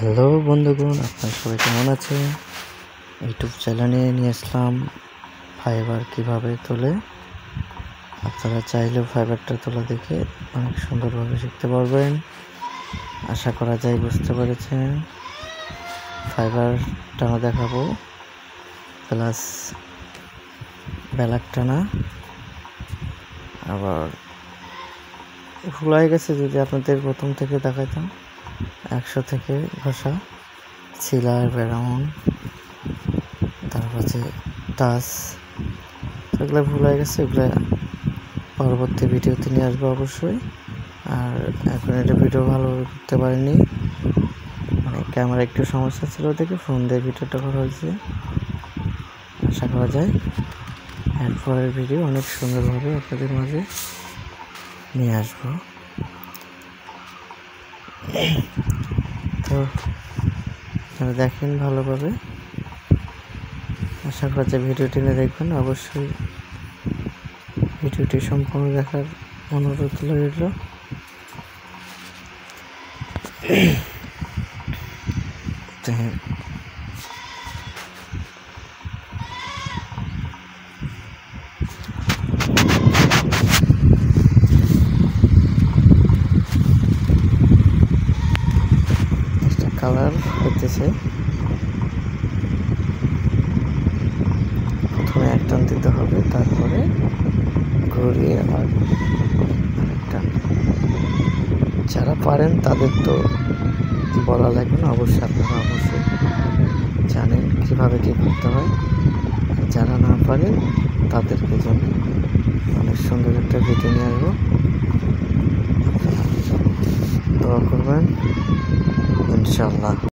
Hello বন্ধুগণ, আপনারা সবাই কেমন আছেন? ইউটিউব চ্যানেলে নিয়ে আসলাম ফাইবার কিভাবে তোলে। আপনারা চাইলেও ফাইবারটা তোলা দেখে অনেক সুন্দরভাবে শিখতে পারবেন। আশা করা যায় বুঝতে পেরেছেন। ফাইবার টানা দেখাবো, প্লাস ব্যালাক টানা। আবার ভুল হয়ে গেছে, যদি আপনাদের প্রথম থেকে দেখাইতাম 100 থেকে ঘষা, সিলার, ব্যারাউন, তারপর আছে টাচ, এগুলো ভুল হয়ে গেছে। এগুলো পরবর্তী ভিডিওতে নিয়ে আসবো অবশ্যই। আর এখন এটা ভিডিও ভালো করতে পারিনি, মানে ক্যামেরা একটু সমস্যা ছিল দেখে ফোন দিয়ে ভিডিওটা করা হয়েছে। আশা করা যায় এরপরের ভিডিও অনেক সুন্দরভাবে আপনাদের মাঝে নিয়ে আসবো। তো আপনারা দেখেন ভালোভাবে, আশা করা যায় ভিডিওটি নিয়ে দেখবেন। অবশ্যই ভিডিওটি সম্পূর্ণ দেখার অনুরোধ রইল। একটা কালার হইতেছে, প্রথমে এক টান দিতে হবে, তারপরে ঘুরিয়ে আবার আরেক টান। যারা পারেন তাদের তো বলা লাগবে না, অবশ্যই আপনারা অবশ্যই জানেন কীভাবে কী করতে হয়। যারা না পারেন তাদেরকে জন্য অনেক সুন্দর একটা ভিডিও নিয়ে আসবো। দোয়া করবেন ইনশাল্লাহ।